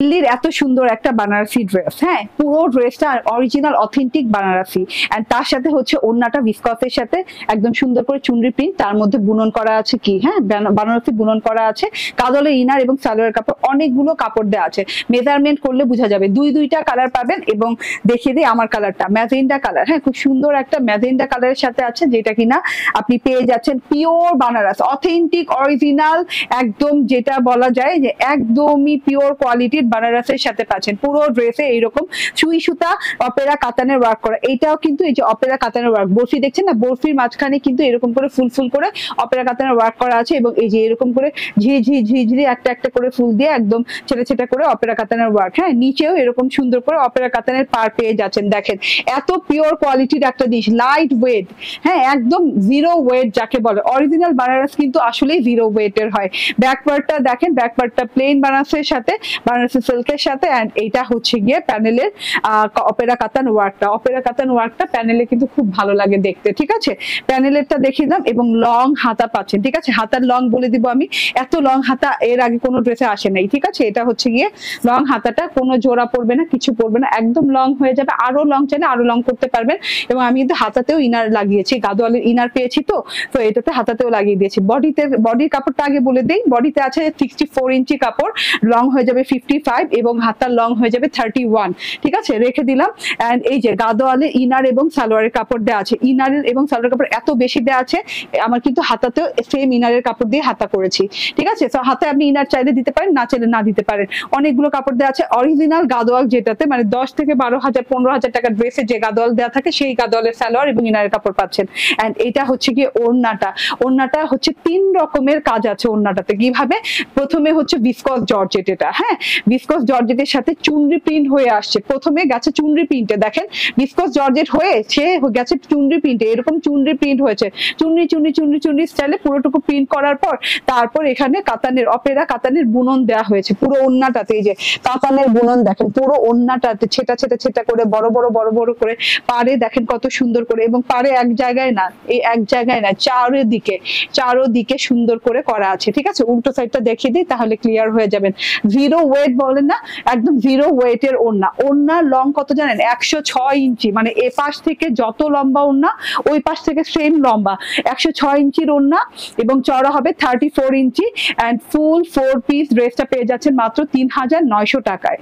দিল্লির এত সুন্দর একটা বানারসি ড্রেস, হ্যাঁ পুরো ড্রেসটা অরিজিনাল অথেন্টিক বানারসি, এন্ড তার সাথে হচ্ছে ওড়নাটা ভিসকসের সাথে একদম সুন্দর করে চুনরি প্রিন্ট, তার মধ্যে বুনন করা আছে কি, হ্যাঁ বানারসি বুনন করা আছে, কাজলের ইনার এবং সালোয়ার কাপড়, অনেকগুলো কাপড় দেওয়া আছে, মেজারমেন্ট করলে বোঝা যাবে। দুইটা কালার পাবেন, এবং দেখিয়ে দিই আমার কালারটা ম্যাজেন্ডা কালার, হ্যাঁ খুব সুন্দর একটা ম্যাজেন্ডা কালারের সাথে আছে, যেটা কিনা আপনি পেয়ে যাচ্ছেন পিওর বানারস অথেন্টিক অরিজিনাল, একদম যেটা বলা যায় যে একদমই পিওর কোয়ালিটির বানারসের সাথে পাচ্ছেন। পুরো ড্রেসে এইরকম সুই সুতা অপেরা কাতানের ওয়ার্ক করা, এটাও কিন্তু এই যে অপেরা কাতানের ওয়ার্ক, বরফি দেখছেন না, বরফির মাঝখানে কিন্তু এরকম করে ফুল ফুল করে অপেরা কাতানের ওয়ার্ক করা আছে, এবং এই যে এরকম করে ঝিঝি একটা একটা করে ফুল দিয়ে একদম ছেটা ছেটা করে অপেরা কাতানের ওয়ার্ক, হ্যাঁ নিচেও এরকম সুন্দর করে অপেরা কাতানের পার পেয়ে যাচ্ছেন। দেখেন এত পিওর কোয়ালিটির একটা জিনিস, লাইট ওয়েট, হ্যাঁ একদম জিরো ওয়েট যাকে বলে, অরিজিনাল বানারস কিন্তু আসলেই জিরো ওয়েটের হয়। ব্যাকপার্টটা দেখেন, ব্যাকপার্টটা প্লেন বানারসের সাথে, বানারসি সিল্কের সাথে, এন্ড এইটা হচ্ছে গিয়ে প্যানেলের অপেরা কাতান ওয়ার্কটা, অপেরা কাতান ওয়ার্কটা প্যানেলে কিন্তু খুব ভালো লাগে দেখতে, ঠিক আছে প্যানেলেরটা দেখিয়ে দাম, এবং লং হাতা পাচ্ছেন, ঠিক আছে হাতার লং বলে দিব আমি, এত লং হাতা এর আগে কোনো ড্রেসে আসে নাই, ঠিক আছে এটা হচ্ছে গিয়ে লং হাতাটা, কোনো জোড়া পড়বে না, কিছু পড়বে না, একদম লং হয়ে যাবে, আরো লং চাইলে আরো লং করতে পারবেন, এবং আমি কিন্তু হাতাতেও ইনার লাগিয়েছি, গাদোয়ালের ইনার পেয়েছি তো এটাতে হাতাতেও লাগিয়ে দিয়েছি। বডির কাপড়টা আগে বলে দিই, বডিতে আছে 64 ইঞ্চি কাপড়, লং হয়ে যাবে 55, এবং হাতার লং হয়ে যাবে 31, ঠিক আছে রেখে দিলাম। এন্ড এই যে গাদোয়ালে ইনার এবং সালোয়ারের কাপড় দেওয়া আছে, ইনারের এবং সালোয়ার কাপড় এত বেশি দেওয়া আছে, আমার কিন্তু হাতাতেও সেম ইনারের কাপড় দিয়ে হাতা করেছি, ঠিক আছে তো হাতে আপনি ইনার চাইলে দিতে পারেন, না চাইলে না দিতে পারেন। অনেকগুলো কাপড় দেওয়া আছে, অরিজিনাল গাদোয়াল যেটাতে মানে 10 থেকে 12,000 15,000 টাকা ড্রেসে যে গাদোয়াল দেওয়া থাকে, সেই গাদোয়ালের সালোয়ার এবং ইনারের কাপড় পাচ্ছেন। এন্ড এটা হচ্ছে গিয়ে ওড়নাটা হচ্ছে 3 রকমের কাজ আছে ওড়নাটাতে। কিভাবে? প্রথমে হচ্ছে ভিসকস জর্জেট, এটা হ্যাঁ ভিসকস জর্জেটের সাথে চুনরি প্রিন্ট হয়ে আসছে, প্রথমে গেছে চুনরি প্রিন্টে, দেখেন ভিসকস জর্জেট হয়ে সে গেছে চুনরি প্রিন্টে, এরকম চুনরি প্রিন্ট হয়েছে, চুনরি স্টাইলে পুরোটুকু প্রিন্ট করার পর তারপর এখানে কাতানের অপেরা কাতানের বুনন দেওয়া হয়েছে পুরো ওড়নাটাতে, এই যে কাতানের বুনন দেখেন পুরো ওড়নাটাতে ছেটা করে বড় বড় করে পারে, দেখেন কত সুন্দর করে, এবং পারে এক জায়গায় না, এই এক জায়গায় না, চারোদিকে সুন্দর করে করা আছে, ঠিক আছে উল্টো সাইডটা দেখিয়ে দিই তাহলে ক্লিয়ার হয়ে যাবেন। জিরো ওয়েট বলেন না, একদম জিরো ওয়েটের ওড়নার লং কত জানেন? 106 ইঞ্চি, মানে এ পাশ থেকে যত লম্বা ওড়না ওই পাশ থেকে সেম লম্বা, 106 ইঞ্চির ওড়না, এবং চড়া হবে 34 ইঞ্চি, এন্ড ফুল 4 পিস ড্রেসটা পেয়ে যাচ্ছেন মাত্র 3,900 টাকায়।